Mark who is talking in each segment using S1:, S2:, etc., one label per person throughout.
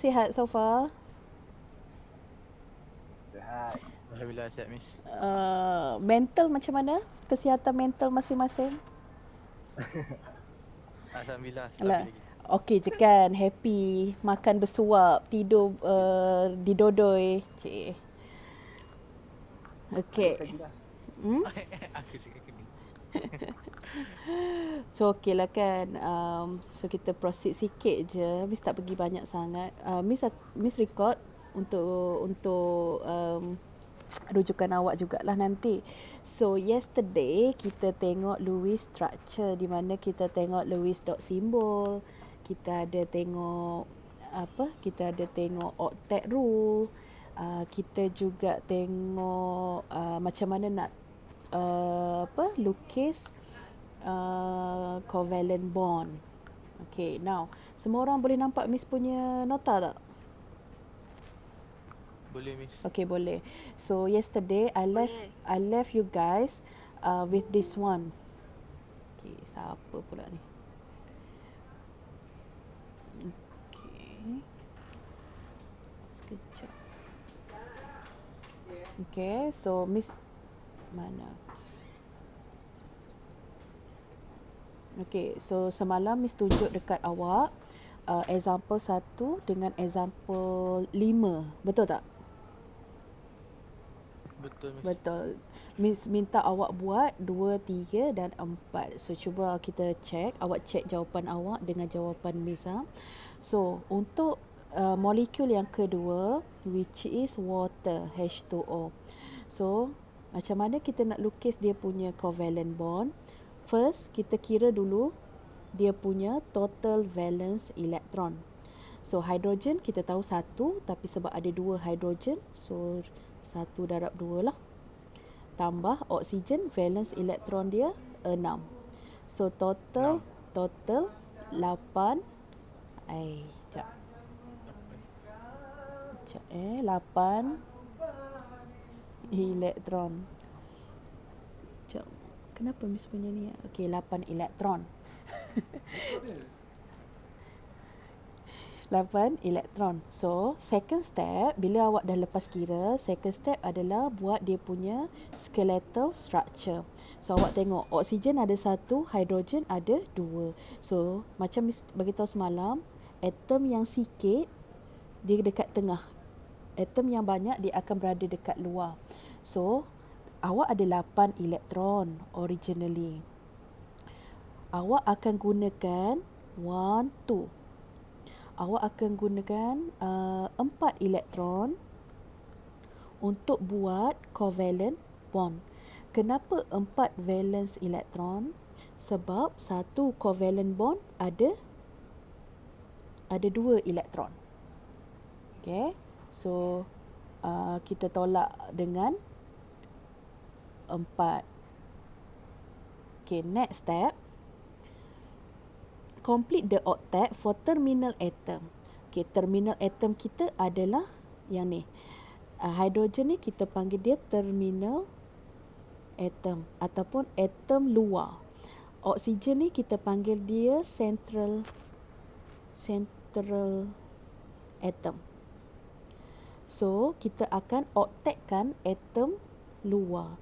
S1: Sihat so far?
S2: Sihat.
S3: Alhamdulillah sihat Miss.
S1: Mental macam mana? Kesihatan mental masing-masing?
S3: Alhamdulillah
S1: Alah,
S3: stabil lagi.
S1: okey je kan? Happy, makan bersuap, tidur didodoi. Cik. Okey.
S2: Lagi dah.
S1: Hmm?
S3: Aku suka kena.
S1: So okey lah kan. So kita proceed sikit je. Miss tak pergi banyak sangat. Miss record untuk rujukan awak jugalah nanti. So yesterday kita tengok Lewis structure di mana kita tengok Lewis dot symbol. Kita ada tengok apa? Kita ada tengok octet rule. Kita juga tengok macam mana nak lukis covalent bond. Okay, now semua orang boleh nampak Miss punya nota tak?
S3: Boleh Miss.
S1: Okay, boleh. So yesterday I left you guys with this one. Okay, siapa pula ni? Okay. Sekejap. Okay, so Miss mana? Okay, so semalam Miss tunjuk dekat awak example 1 dengan example 5. Betul tak?
S3: Betul Miss.
S1: Betul. Miss minta awak buat 2, 3 dan 4. So cuba kita check, awak check jawapan awak dengan jawapan Miss. So untuk molekul yang kedua which is water H2O. So macam mana kita nak lukis dia punya covalent bond? First kita kira dulu dia punya total valence electron. So hydrogen kita tahu 1, tapi sebab ada 2 hydrogen, so 1 darab 2 lah. Tambah oksigen, valence elektron dia 6. So total 8. Sekejap 8 elektron. Sekejap. Kenapa Miss punya ni? Okey, 8 elektron. 8 elektron. So, second step, bila awak dah lepas kira, second step adalah buat dia punya skeletal structure. So, awak tengok, oksigen ada 1, hidrogen ada 2. So, macam Miss beritahu semalam, atom yang sikit, dia dekat tengah. Atom yang banyak, dia akan berada dekat luar. So, awak ada 8 elektron originally. Awak akan gunakan 1, 2. Awak akan gunakan 4 elektron untuk buat covalent bond. Kenapa 4 valence elektron? Sebab satu covalent bond ada 2 elektron. Okay. So kita tolak dengan 4. Okay, next step. Complete the octet for terminal atom. Okay, terminal atom kita adalah yang ni. Hidrogen ni kita panggil dia terminal atom ataupun atom luar. Oksigen ni kita panggil dia central atom. So, kita akan octetkan atom luar.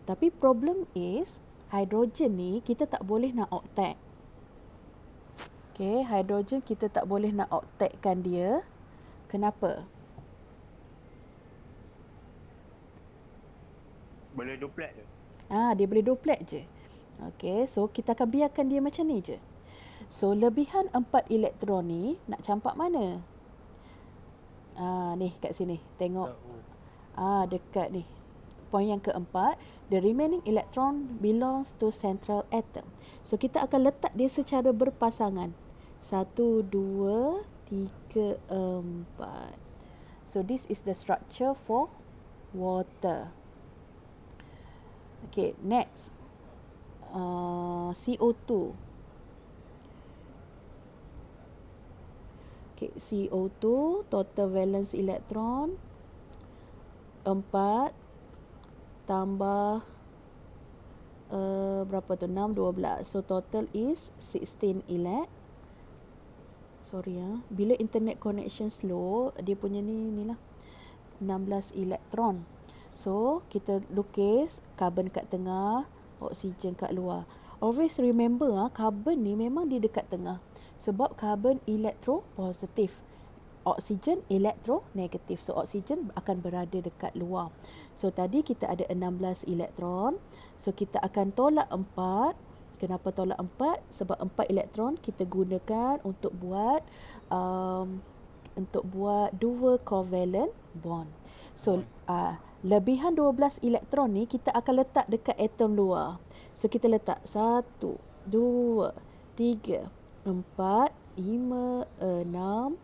S1: Tapi problem is hidrogen ni kita tak boleh nak octet. Okay, hidrogen kita tak boleh nak octetkan dia. Kenapa?
S2: Boleh duplet je.
S1: Dia boleh duplet je. Okay, so kita akan biarkan dia macam ni je. So, lebihan 4 elektron ni nak campak mana? Ni kat sini. Tengok. Dekat ni. Poin yang keempat, the remaining electron belongs to central atom. So, kita akan letak dia secara berpasangan. 1, 2, 3, 4. So this is the structure for water. Okay, next. CO2. Okay, CO2 total valence electron 4 tambah berapa tu? 6, 12. So total is 16 elect. Sorry ya. Bila internet connection slow, dia punya ni lah 16 elektron. So, kita lukis karbon kat tengah, oksigen kat luar. Always remember karbon ni memang dia dekat tengah. Sebab karbon elektropositif, oksigen elektronegatif. So, oksigen akan berada dekat luar. So, tadi kita ada 16 elektron. So, kita akan tolak 4. Kenapa tolak 4? Sebab 4 elektron kita gunakan untuk buat dua covalent bond. So, lebihan 12 elektron ni kita akan letak dekat atom luar. So, kita letak 1, 2, 3, 4, 5, 6,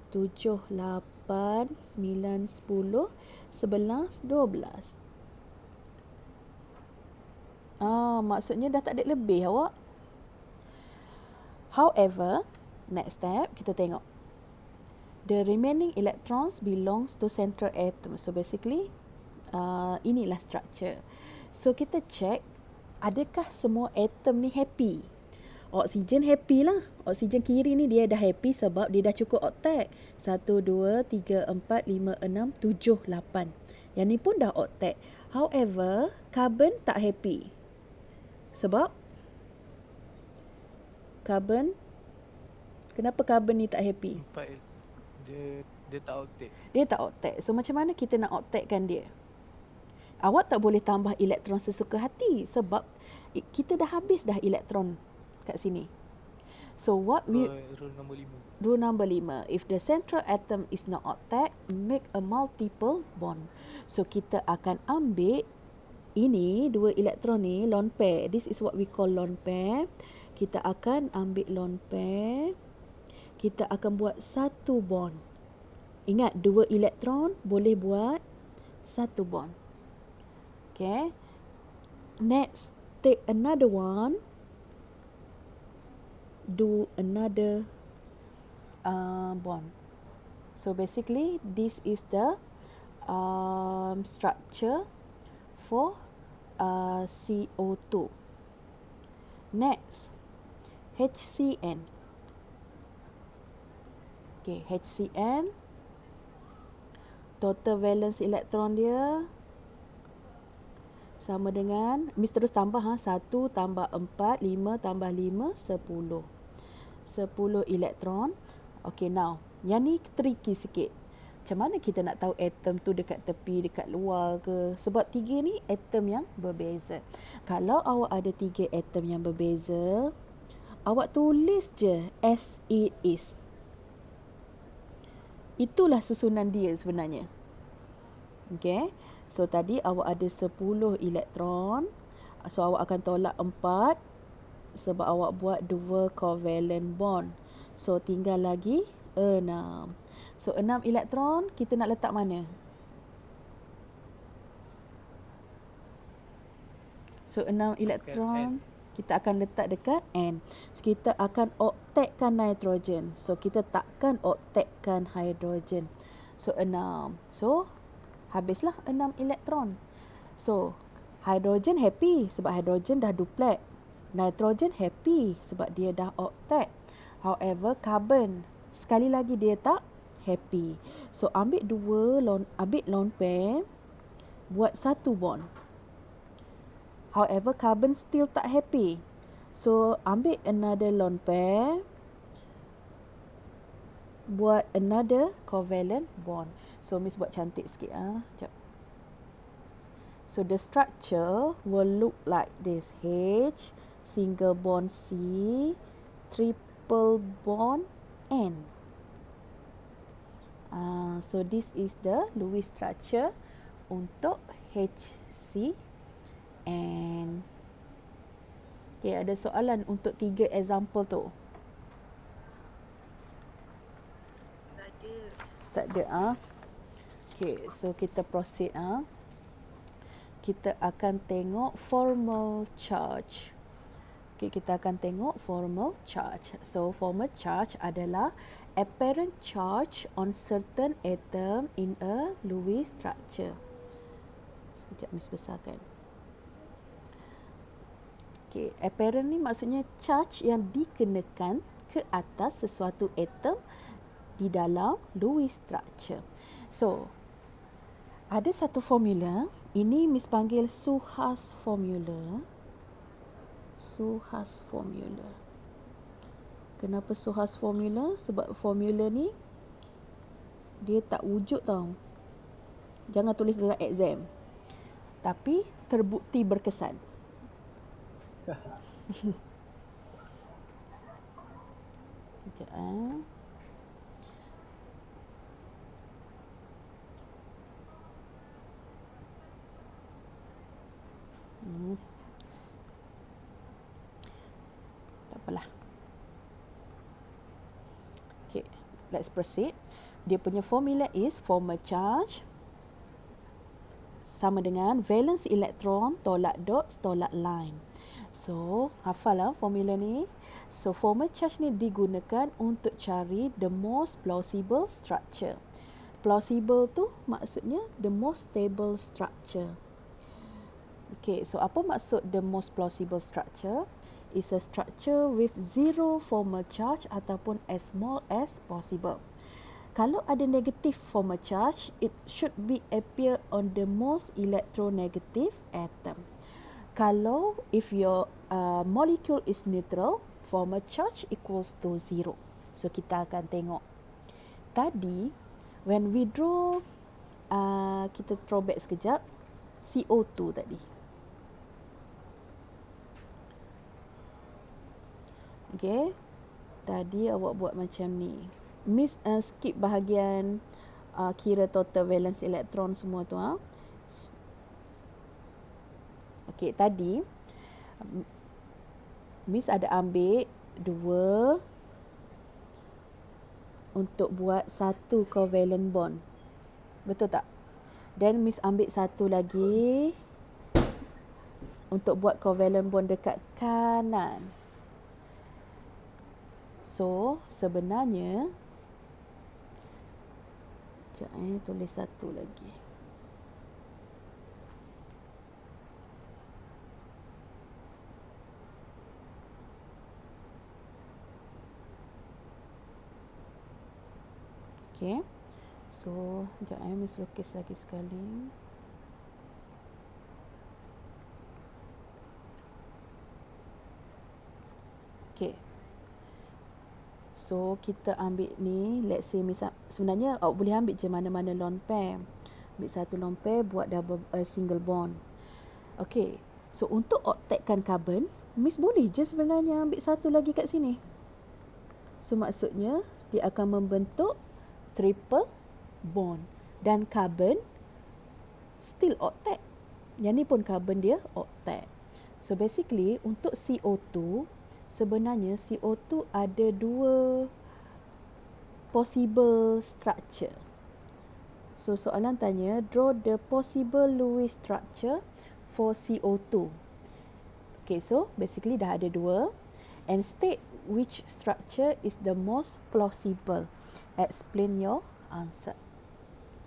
S1: 7, 8, 9, 10, 11, 12. Maksudnya dah tak ada lebih awak. However, next step kita tengok. The remaining electrons belongs to central atom. So basically, inilah structure. So kita check, adakah semua atom ni happy? Oksigen happy lah. Oksigen kiri ni dia dah happy sebab dia dah cukup oktet. 1, 2, 3, 4, 5, 6, 7, 8. Yang ni pun dah oktet. However, carbon tak happy. Sebab carbon, kenapa carbon ni tak happy?
S3: 4 dia tak oktet.
S1: Dia tak oktet. So macam mana kita nak oktetkan dia? Awak tak boleh tambah elektron sesuka hati sebab kita dah habis dah elektron kat sini. So what we
S3: Rule nombor 5.
S1: Rule number 5. If the central atom is not octet, make a multiple bond. So kita akan ambil ini dua elektron ni lone pair. This is what we call lone pair. Kita akan ambil lone pair. Kita akan buat satu bond. Ingat, dua elektron boleh buat satu bond. Okay. Next, take another one. Do another bond. So basically, this is the structure for CO2. Next, HCN. Okay, HCN. Total valence elektron dia sama dengan, mesti terus tambah 1 tambah 4, 5 tambah 5, 10. 10 elektron. Okay, now, yang ni tricky sikit. Macam mana kita nak tahu atom tu dekat tepi, dekat luar ke? Sebab 3 ni atom yang berbeza. Kalau awak ada 3 atom yang berbeza, awak tulis je as it is. Itulah susunan dia sebenarnya. Okay. So tadi awak ada 10 elektron. So awak akan tolak 4 sebab awak buat 2 covalent bond. So tinggal lagi 6. So 6 elektron kita nak letak mana? So 6 elektron kita akan letak dekat N. So, kita akan oktetkan nitrogen. So kita takkan oktetkan hidrogen. So 6. So habislah 6 elektron. So hidrogen happy sebab hidrogen dah duplet. Nitrogen happy sebab dia dah oktet. However, carbon sekali lagi dia tak happy. So ambil lone pair, buat satu bond. However, carbon still tak happy. So ambil another lone pair, buat another covalent bond. So Miss buat cantik sikit Sekejap. So the structure will look like this. H, single bond C, triple bond N. So this is the Lewis structure untuk HCN. Okay, ada soalan untuk 3 example tu? Tak ada. Okay, so kita proceed. Kita akan tengok formal charge. Okay, kita akan tengok formal charge. So formal charge adalah apparent charge on certain atom in a Lewis structure. Sekejap Miss besarkan. Okay, apparent ni maksudnya charge yang dikenakan ke atas sesuatu atom di dalam Lewis structure. So, ada satu formula, ini Miss panggil Suhas formula. Suhas formula. Kenapa Suhas formula? Sebab formula ni dia tak wujud tau. Jangan tulis dalam exam. Tapi terbukti berkesan. Sekejap Tak apalah. Okay, let's proceed. Dia punya formula is former charge sama dengan valence elektron tolak dot tolak line. So, hafal lah formula ni. So, former charge ni digunakan untuk cari the most plausible structure. Plausible tu maksudnya the most stable structure. Okay, so apa maksud the most plausible structure? Is a structure with zero formal charge ataupun as small as possible. Kalau ada negative formal charge, it should be appear on the most electronegative atom. Kalau if your molecule is neutral, formal charge equals to 0. So kita akan tengok. Tadi when we draw, kita throwback sekejap, CO2 tadi. Okay, tadi awak buat macam ni. Miss skip bahagian kira total valence elektron semua tu. Okay, tadi Miss ada ambil 2 untuk buat satu covalent bond. Betul tak? Dan Miss ambil satu lagi untuk buat covalent bond dekat kanan. So, sebenarnya tulis satu lagi. Okay. So, Miss lukis lagi sekali. Okay. So, kita ambil ni, let's say sebenarnya awak boleh ambil je mana-mana lone pair. Ambil satu lone pair, buat single bond. Okay. So, untuk octetkan carbon, Miss boleh je sebenarnya ambil satu lagi kat sini. So, maksudnya, dia akan membentuk triple bond. Dan carbon still octet. Yang ni pun carbon dia octet. So, basically, untuk CO2, sebenarnya CO2 ada 2 possible structure. So, soalan tanya, draw the possible Lewis structure for CO2. Okay, so basically dah ada 2. And state which structure is the most plausible. Explain your answer.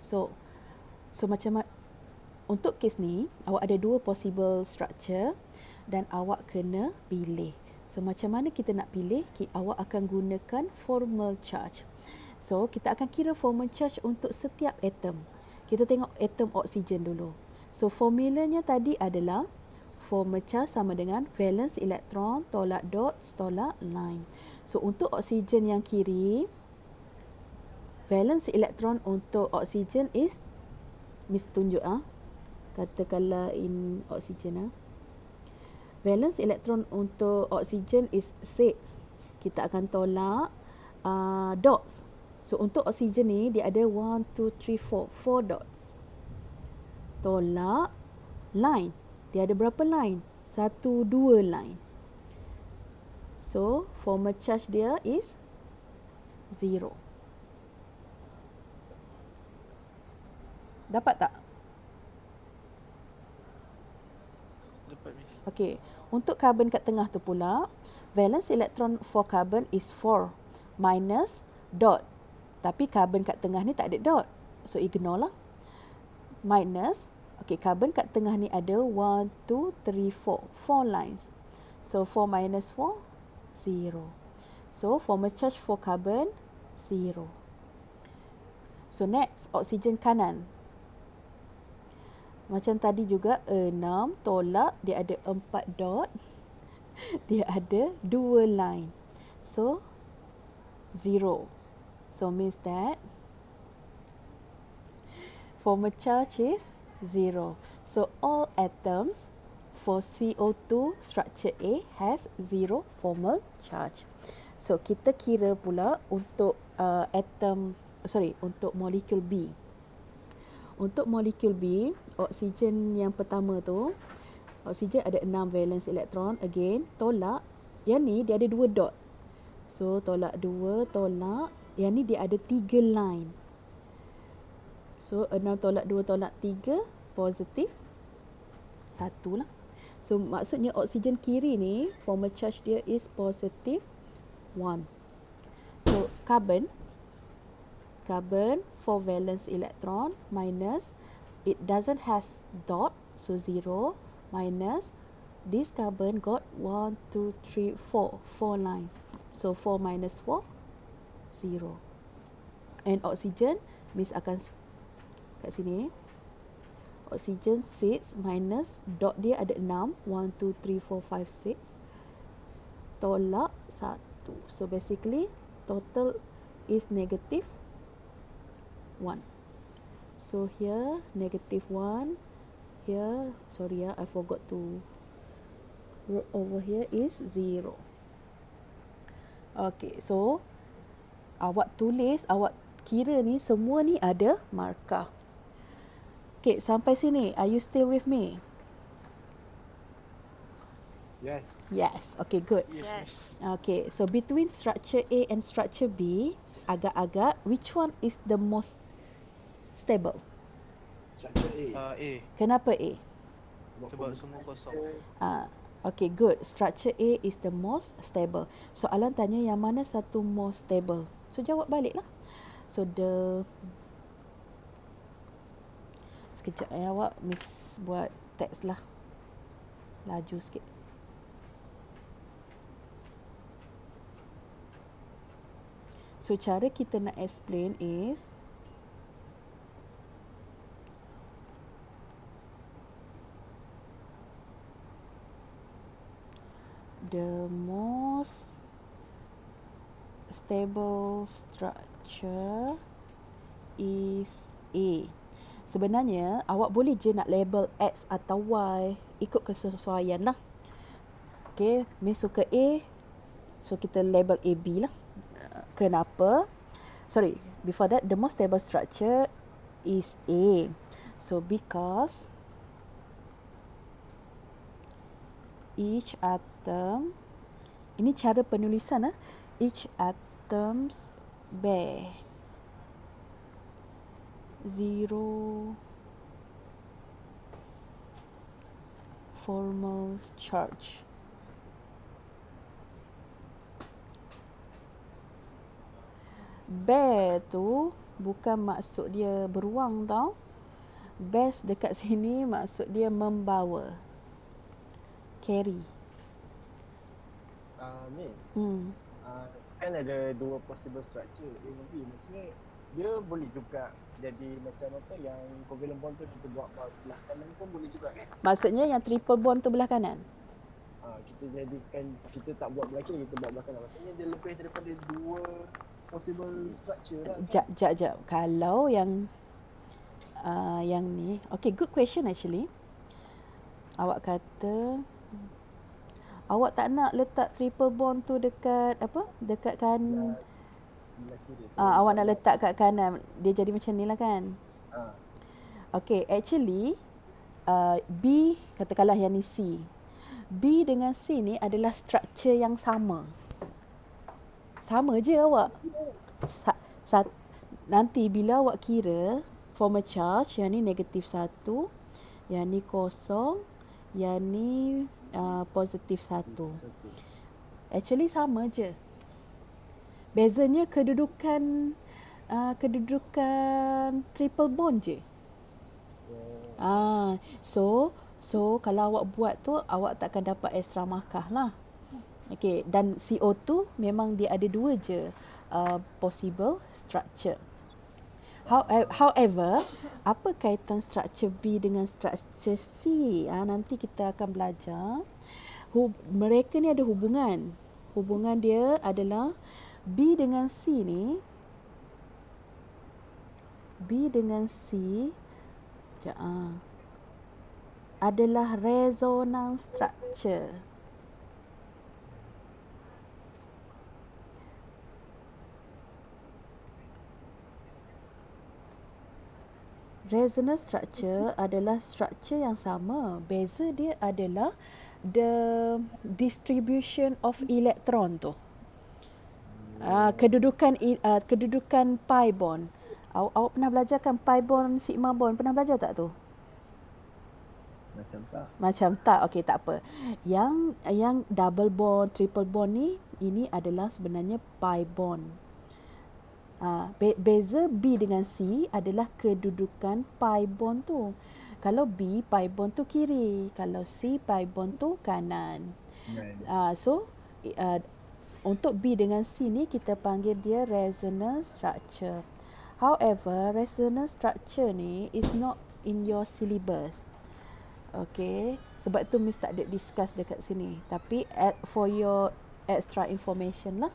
S1: So macam untuk kes ni, awak ada 2 possible structure dan awak kena pilih. So, macam mana kita nak pilih? Awak akan gunakan formal charge. So, kita akan kira formal charge untuk setiap atom. Kita tengok atom oksigen dulu. So, formulanya tadi adalah formal charge sama dengan valence elektron tolak dot tolak line. So, untuk oksigen yang kiri, valence elektron untuk oksigen is, Miss tunjuk katakanlah in oksigen valence elektron untuk oksigen is 6. Kita akan tolak dots. So, untuk oksigen ni, dia ada 1, 2, 3, 4. 4 dots. Tolak line. Dia ada berapa line? 1, 2 line. So, formal charge dia is 0. Dapat tak?
S3: Dapat, Miss.
S1: Okey. Untuk carbon kat tengah tu pula, valence electron for carbon is 4 minus dot. Tapi carbon kat tengah ni tak ada dot. So, ignore lah. Minus, okey, carbon kat tengah ni ada 1, 2, 3, 4. 4 lines. So, 4 minus 4, 0. So formal charge for carbon 0. So next, oksigen kanan. Macam tadi juga 6 tolak, dia ada 4 dot, dia ada 2 line. So 0. So means that formal charge is 0. So all atoms for CO2 structure A has 0 formal charge. So kita kira pula untuk untuk molekul B. Untuk molekul B, oksigen yang pertama tu, oksigen ada 6 valence elektron. Again, tolak. Yang ni dia ada 2 dot. So, tolak 2, tolak. Yang ni dia ada 3 line. So, 6 tolak 2 tolak 3, positif 1 lah. So, maksudnya oksigen kiri ni, formal charge dia is positive 1. So, carbon 4 valence electron minus, it doesn't has dot, so 0, minus this carbon got 1, 2, 3, 4 lines. So 4 minus 4, 0. And oxygen means akan kat sini, oxygen 6 minus dot dia ada 6, 1, 2, 3, 4, 5, 6, tolak 1. So basically total is negative 1. So here negative 1, here I forgot to wrote over here is 0. Okay, so awak tulis, awak kira ni semua ni ada markah. Okay, sampai sini, are you still with me?
S2: Yes.
S1: Yes, okay, good.
S3: Yes.
S1: Okay, so between structure A and structure B, agak-agak, which one is the most stable?
S2: Structure A.
S3: A.
S1: Kenapa A?
S3: Sebab semua kosong.
S1: Okay, good. Structure A is the most stable. Soalan tanya yang mana satu most stable. So, jawab balik lah. So, sekejap awak miss buat teks lah. Laju sikit. So, cara kita nak explain is, the most stable structure is A. Sebenarnya awak boleh je nak label X atau Y, ikut kesesuaian lah. Okay, Miss suka A, so kita label AB lah. Kenapa? Sorry, before that, the most stable structure is A. So because each atom, ini cara penulisan, each atoms bear 0 formal charge. Bear tu bukan maksud dia beruang tau. Bear dekat sini maksud dia membawa, carry.
S2: Miss,
S1: Hmm.
S2: kan ada dua possible structure A dan B. Maksudnya dia boleh juga jadi macam apa yang covalent bond tu kita buat belah kanan pun boleh juga kan?
S1: Maksudnya yang triple bond tu belah kanan.
S2: Kita jadikan, kita tak buat belah kiri, kita buat belah kanan. Maksudnya dia lebih daripada dua possible structure lah.
S1: Jap. Kalau yang ni, okay, good question actually. Awak kata awak tak nak letak triple bond tu dekat apa? Dekat kan
S2: Belah kiri tu.
S1: awak nak letak kat kanan. Dia jadi macam ni lah kan. Okay, actually B, katakanlah yang ni C. B dengan C ni adalah structure yang sama. Sama je awak. Nanti bila awak kira formal charge, yang ni negatif 1, yang ni kosong, yang ni positif 1. Actually sama je. Bezanya kedudukan triple bond je. So kalau awak buat tu, awak takkan dapat extra markah lah. Okay, dan CO2 memang dia ada dua je possible structure. However, apa kaitan structure B dengan structure C? Nanti kita akan belajar. Mereka ni ada hubungan. Hubungan dia adalah B dengan C ni. B dengan C adalah resonance structure. Resonance structure adalah structure yang sama. Beza dia adalah the distribution of electron tu. Kedudukan pi bond. Awak pernah belajar kan pi bond, sigma bond? Pernah belajar tak tu? Macam tak. Okey, tak apa. Yang double bond, triple bond ni, ini adalah sebenarnya pi bond. Beza B dengan C adalah kedudukan pi bond tu. Kalau B, pi bond tu kiri. Kalau C, pi bond tu kanan. Untuk B dengan C ni kita panggil dia resonance structure. However, resonance structure ni is not in your syllabus. Okay, sebab tu Miss tak ada discuss dekat sini. Tapi for your extra information lah.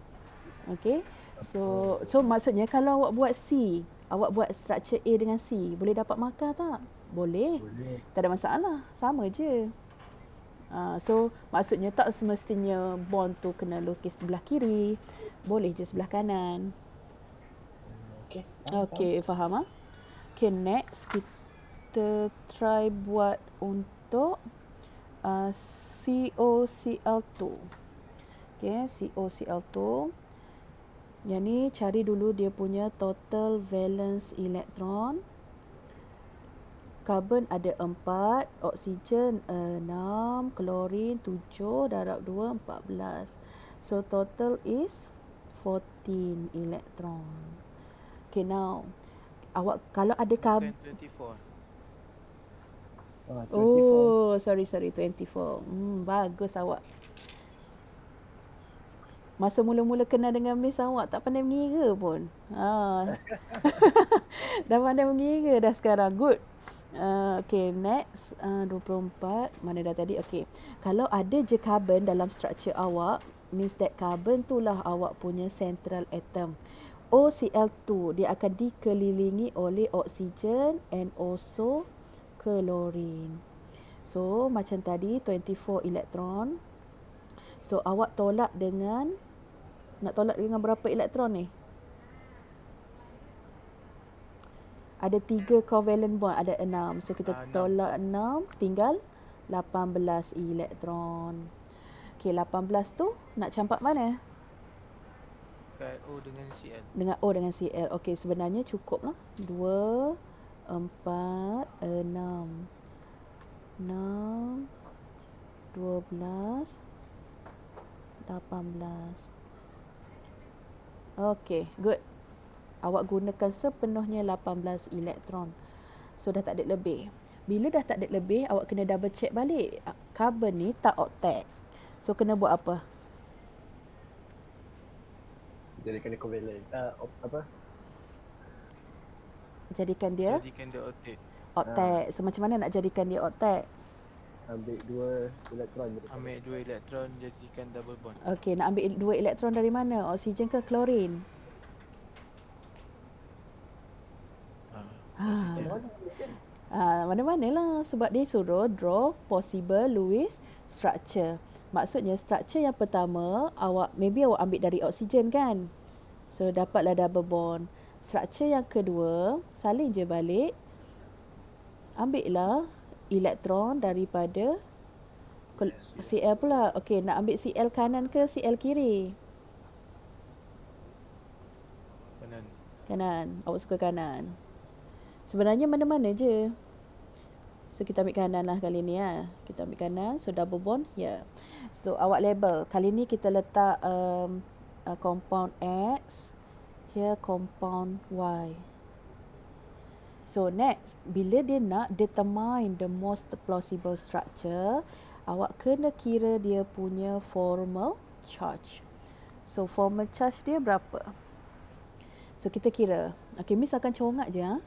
S1: Okay. So maksudnya kalau awak buat C, awak buat structure A dengan C, boleh dapat markah tak? Boleh. Tak ada masalah. Sama je. So maksudnya tak semestinya bond tu kena lukis sebelah kiri. Boleh je sebelah kanan. Okay, faham? Okay, next kita try buat untuk COCl2. Okay, COCl2. Yang ni cari dulu dia punya total valence electron. Karbon ada 4, oksigen 6, klorin 7, darab 2 14. So total is 14 electron. Okay, now awak kalau ada karbon
S3: 24.
S1: Oh, sorry 24. Bagus awak. Masa mula-mula kenal dengan Miss, awak tak pandai mengira pun. Dah pandai mengira dah sekarang. Good. Okay, next. 24. Mana dah tadi? Okay. Kalau ada je carbon dalam structure awak, means that carbon tu lah awak punya central atom. OCl2, dia akan dikelilingi oleh oksigen and also klorin. So, macam tadi, 24 elektron. So, awak tolak dengan, nak tolak dengan berapa elektron ni? Ada 3 covalent bond, ada 6. So, kita tolak 6, tinggal 18 elektron. Okay, 18 tu nak campak mana?
S3: Kat O dengan Cl.
S1: Dengan O dengan Cl. Okay, sebenarnya cukup lah. 2, 4, 6. 6, 12, 18. Okay, good. Awak gunakan sepenuhnya 18 elektron. So, dah tak ada lebih. Bila dah tak ada lebih, awak kena double check balik. Carbon ni tak octet. So, kena buat apa?
S2: Jadikan dia covalent.
S1: Jadikan dia
S3: octet.
S1: octet. So, macam mana nak jadikan dia octet?
S2: Ambil 2 elektron.
S3: Ambil 2 elektron, jadikan double bond.
S1: Okey, nak ambil 2 elektron dari mana? Oksigen ke klorin? Mana-mana lah. Sebab dia suruh draw possible Lewis structure. Maksudnya structure yang pertama, maybe awak ambil dari oksigen kan? So, dapatlah double bond. Structure yang kedua, salin je balik. Ambillah elektron daripada Cl pula. Okey, nak ambil Cl kanan ke Cl kiri? Kanan. Awak suka kanan. Sebenarnya mana-mana je. So, kita ambil kanan lah kali ni ya. Kita ambil kanan. So, double bond. Ya. So, awak label. Kali ni kita letak compound X. Here compound Y. So, next. Bila dia nak determine the most plausible structure, awak kena kira dia punya formal charge. So formal charge dia berapa? So kita kira. Okay, Miss akan corak je.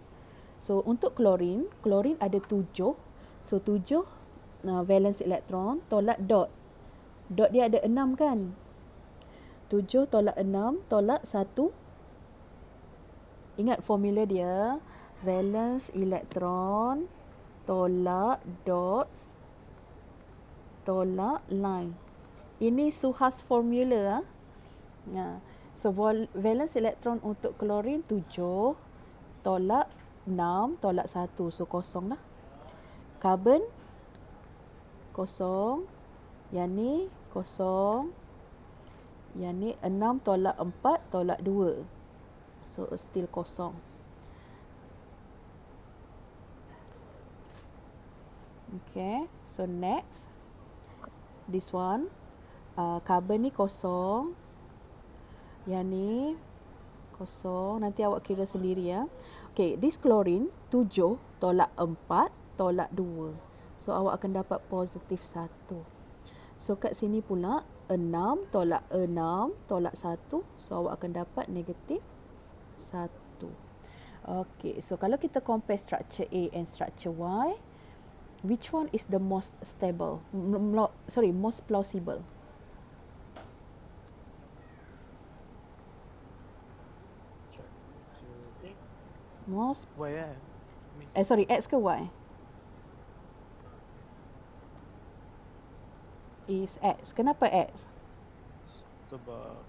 S1: So untuk klorin ada 7. So 7 valence elektron tolak dot. Dot dia ada 6 kan? 7 tolak 6 tolak 1. Ingat formula dia. Valence elektron tolak dot tolak line. Ini Suhas formula. So valence elektron untuk klorin 7 tolak 6 tolak 1. So kosong lah. Carbon kosong. Yang ni kosong. Yang ni 6 tolak 4 tolak 2. So still kosong. Okay. So next. This one. Carbon ni kosong. Yang ni kosong. Nanti awak kira sendiri ya. Okay. This chlorine 7 tolak 4 tolak 2. So awak akan dapat positif 1. So kat sini pula 6 tolak 6 tolak 1. So awak akan dapat negatif 1. Okay. So kalau kita compare structure A and structure Y, which one is the most stable? Most plausible? Most
S3: Why lah?
S1: X ke Y? Is X. Kenapa X?
S3: Sebab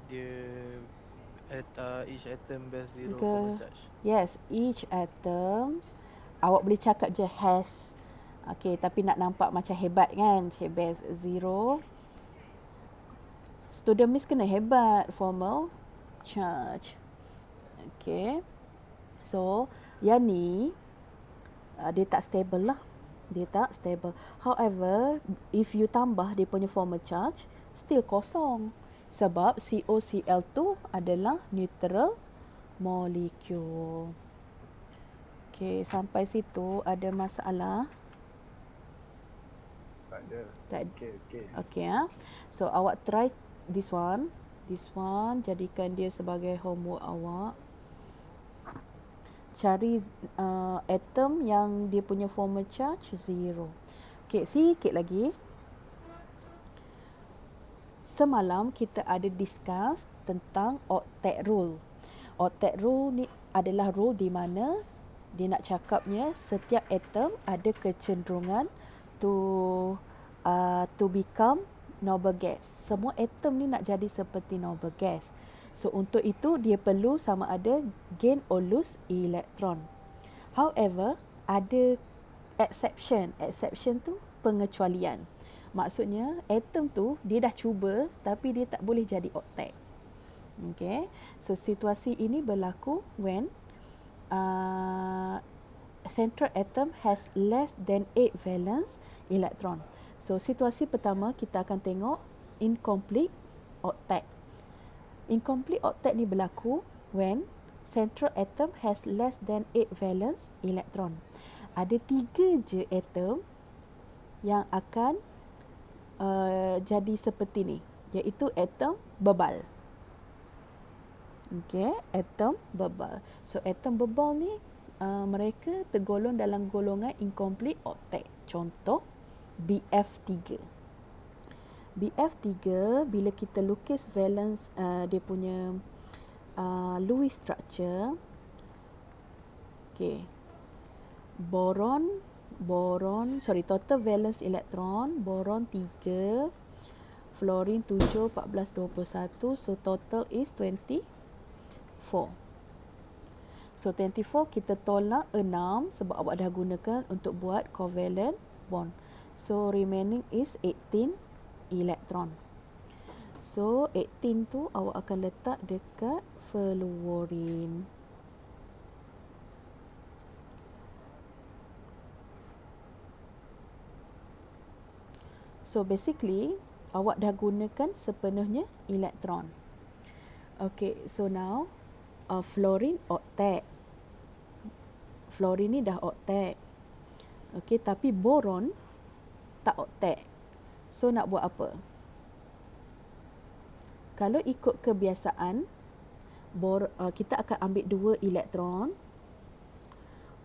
S3: dia each atom bears zero
S1: Ke-
S3: formal charge.
S1: Yes, each atom awak boleh cakap je has. Okay, tapi nak nampak macam hebat kan? Bears zero. Student Miss kena hebat formal charge. Okay. So, yang ni dia tak stable lah. Dia tak stable. However, if you tambah dia punya formal charge, still kosong. Sebab COCl2 adalah neutral molecule. Okay, sampai situ ada masalah?
S2: Tak ada.
S1: Tak.
S2: Okay.
S1: Okay, so awak try this one. This one, jadikan dia sebagai homework awak. Cari atom yang dia punya formal charge 0. Okay, sikit lagi. Semalam kita ada discuss tentang octet rule. Octet rule ni adalah rule di mana dia nak cakapnya setiap atom ada kecenderungan to become noble gas. Semua atom ni nak jadi seperti noble gas. So untuk itu dia perlu sama ada gain or lose elektron. However, ada exception. Exception tu pengecualian. Maksudnya atom tu dia dah cuba tapi dia tak boleh jadi octet. Okay. So situasi ini berlaku when central atom has less than 8 valence electron. So situasi pertama kita akan tengok incomplete octet. Incomplete octet ni berlaku when central atom has less than 8 valence electron. Ada 3 je atom yang akan jadi seperti ni, iaitu atom bebal. Okay, atom bebal. So atom bebal ni mereka tergolong dalam golongan incomplete octet. Contoh BF3. BF3 bila kita lukis valence dia punya Lewis structure. Okay. Total valence elektron boron 3, fluorine 7, 14, 21. So total is 24. So 24 kita tolak 6 sebab awak dah gunakan untuk buat covalent bond. So remaining is 18 elektron. So 18 tu awak akan letak dekat fluorine. So basically awak dah gunakan sepenuhnya elektron. Okay, so now fluorine octet. Fluorine ni dah octet. Okay, tapi boron tak octet. So nak buat apa? Kalau ikut kebiasaan, kita akan ambil 2 elektron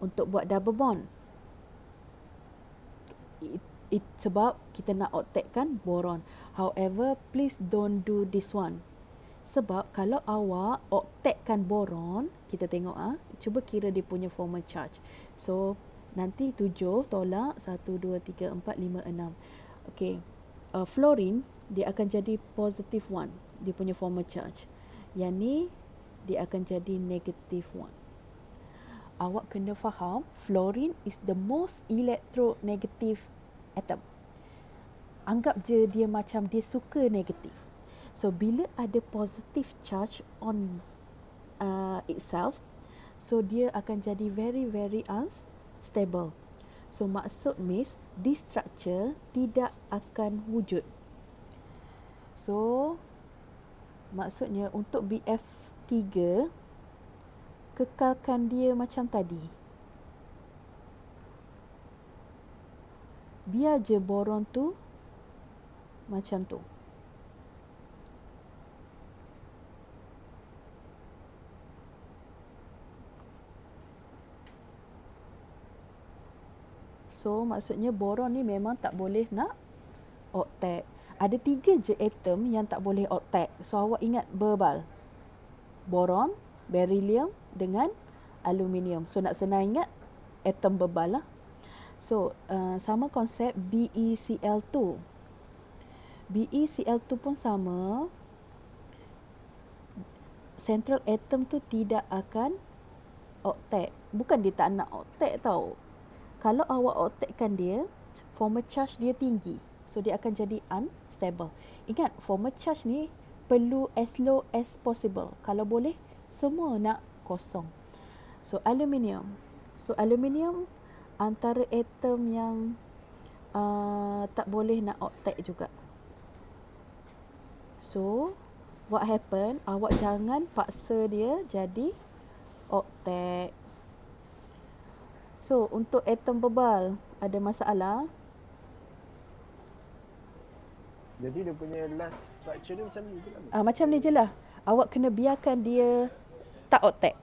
S1: untuk buat double bond. Sebab kita nak octet-kan boron. However, please don't do this one. Sebab kalau awak octet-kan boron, kita tengok cuba kira dia punya formal charge. So, nanti 7 tolak 1, 2, 3, 4, 5, 6. Okay. Fluorine, dia akan jadi positive 1. Dia punya formal charge. Yang ni, dia akan jadi negative 1. Awak kena faham, fluorine is the most electronegative atom. Anggap je dia macam dia suka negatif. So, bila ada positive charge on itself, so dia akan jadi very, very unstable. So, maksud Miss, this structure tidak akan wujud. So, maksudnya untuk BF3, kekalkan dia macam tadi. Biar je boron tu macam tu. So, maksudnya boron ni memang tak boleh nak octet. Ada 3 je atom yang tak boleh octet. So, awak ingat bebal. Boron, beryllium dengan aluminium. So, nak senang ingat, atom bebal lah. So, sama konsep BeCl2. BeCl2 pun sama. Central atom tu tidak akan octet. Bukan dia tak nak octet tau. Kalau awak octetkan dia, formal charge dia tinggi. So, dia akan jadi unstable. Ingat, formal charge ni perlu as low as possible. Kalau boleh, semua nak kosong. So, aluminium. So, aluminium antara atom yang tak boleh nak octet juga. So, what happen? Awak jangan paksa dia jadi octet. So, untuk atom bebal, ada masalah?
S2: Jadi dia punya last structure dia macam ni je lah.
S1: Macam ni je lah. Awak kena biarkan dia tak octet.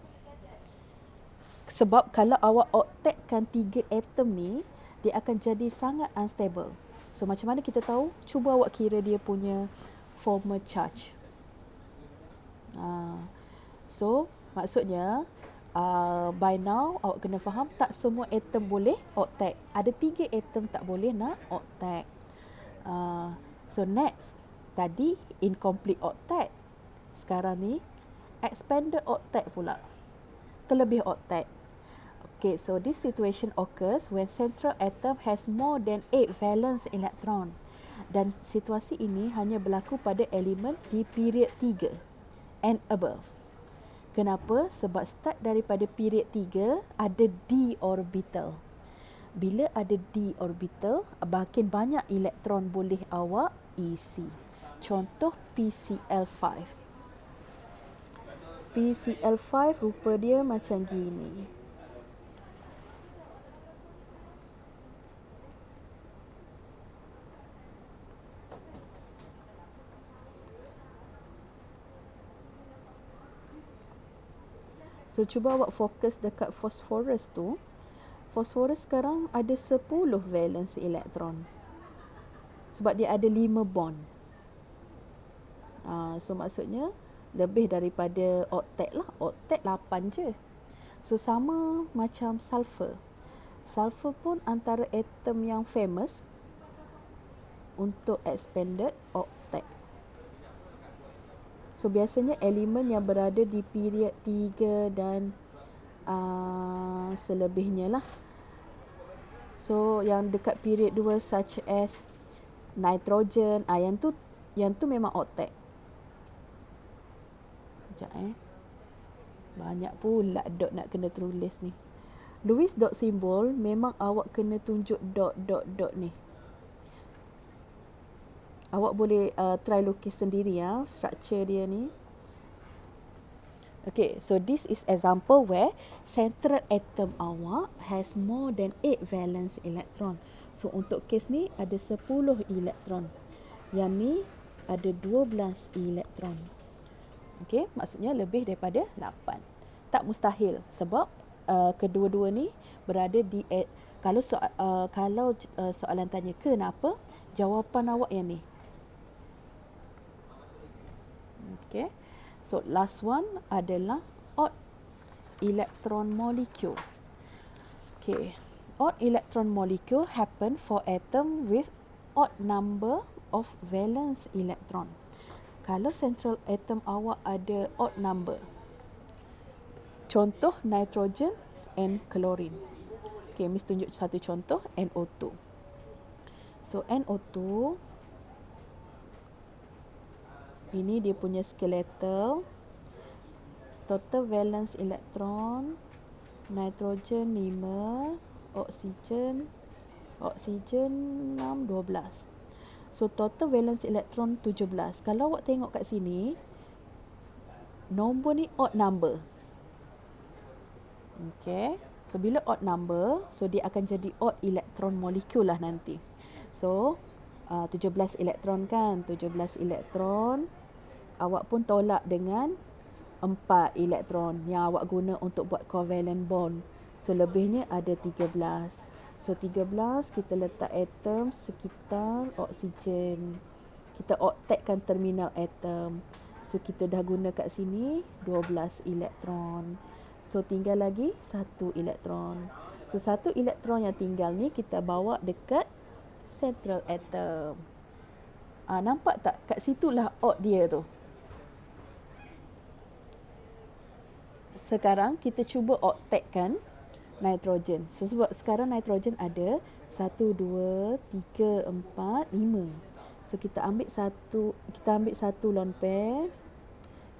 S1: Sebab kalau awak octetkan 3 atom ni, dia akan jadi sangat unstable. So, macam mana kita tahu? Cuba awak kira dia punya formal charge. So, maksudnya, by now awak kena faham tak semua atom boleh octet. Ada 3 atom tak boleh nak octet. So next, tadi incomplete octet. Sekarang ni expanded octet pula. Terlebih octet. Okay, so this situation occurs when central atom has more than 8 valence electron. Dan situasi ini hanya berlaku pada elemen di period 3 and above. Kenapa? Sebab start daripada period 3 ada d orbital. Bila ada d orbital, makin banyak elektron boleh awak isi. Contoh PCl5. PCl5 rupa dia macam gini. So, cuba awak fokus dekat phosphorus tu. Phosphorus sekarang ada 10 valence elektron. Sebab dia ada 5 bond. So, maksudnya lebih daripada octet lah. Octet 8 je. So, sama macam sulfur. Sulfur pun antara atom yang famous untuk expanded octet. So, biasanya elemen yang berada di period 3 dan selebihnya lah. So, yang dekat period 2 such as nitrogen, yang tu memang octet. Sekejap banyak pula dot nak kena tulis ni. Lewis dot symbol memang awak kena tunjuk dot ni. Awak boleh try lukis sendiri structure dia ni. Okay, so this is example where central atom awak has more than 8 valence electron. So, untuk kes ni ada 10 elektron. Yang ni ada 12 elektron. Okey, maksudnya lebih daripada 8. Tak mustahil sebab kedua-dua ni berada di kalau soalan tanya kenapa, jawapan awak yang ni. Okey. So last one adalah odd electron molecule. Okay, odd electron molecule happen for atom with odd number of valence electron. Kalau central atom awak ada odd number, contoh nitrogen and chlorine. Okay, Miss tunjuk satu contoh, NO2. So NO2 ini dia punya skeletal, total valence electron, nitrogen 5, oksigen 6, 12. So total valence electron 17. Kalau awak tengok kat sini, nombor ni odd number. Okay. So bila odd number, so dia akan jadi odd electron molecule lah nanti. So 17 elektron kan, 17 elektron. Awak pun tolak dengan 4 elektron yang awak guna untuk buat covalent bond. So lebihnya ada 13. So 13 kita letak atom sekitar oksigen. Kita octetkan terminal atom. So kita dah guna kat sini 12 elektron. So tinggal lagi 1 elektron. So 1 elektron yang tinggal ni kita bawa dekat central atom. Nampak tak? Kat situlah odd dia tu. Sekarang kita cuba octetkan nitrogen. So sebab sekarang nitrogen ada 1, 2, 3, 4, 5. So kita ambil satu lone pair.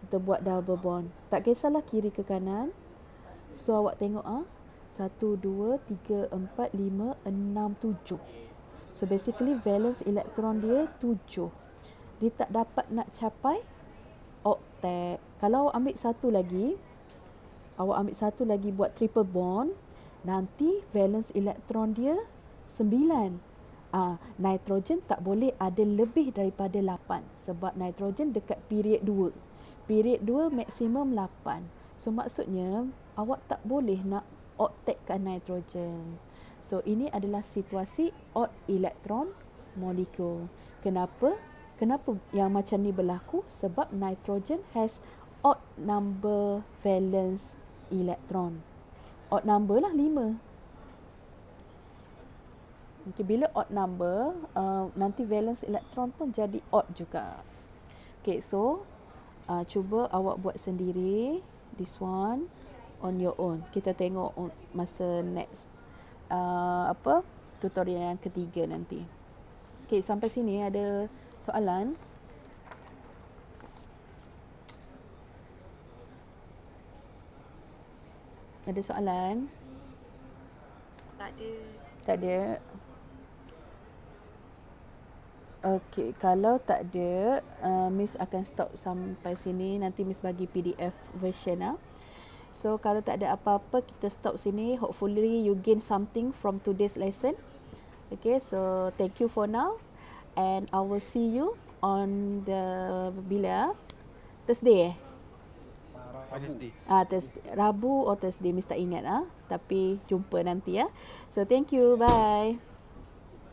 S1: Kita buat double bond. Tak kisahlah kiri ke kanan. So awak tengok 1, 2, 3, 4, 5, 6, 7. So basically valence elektron dia 7. Dia tak dapat nak capai octet. Kalau awak ambil satu lagi buat triple bond, nanti valence elektron dia 9. Nitrogen tak boleh ada lebih daripada 8 sebab nitrogen dekat period 2. Period 2 maksimum 8. So maksudnya awak tak boleh nak octetkan nitrogen. So ini adalah situasi odd electron molecule. Kenapa yang macam ni berlaku? Sebab nitrogen has odd number valence electron. Odd number lah 5. Okay, bila odd number, nanti valence electron pun jadi odd juga. Okay, so cuba awak buat sendiri. This one on your own. Kita tengok masa next tutorial yang ketiga nanti. Okay, sampai sini ada soalan? Ada soalan?
S4: Tak ada.
S1: Tak ada. Okey, kalau tak ada, Miss akan stop sampai sini. Nanti Miss bagi PDF version . So kalau tak ada apa-apa, kita stop sini. Hopefully you gain something from today's lesson. Okay, so thank you for now, and I will see you on the Thursday.
S3: Wednesday.
S1: Rabu or Thursday, Miss tak ingat tapi jumpa nanti . So thank you, bye.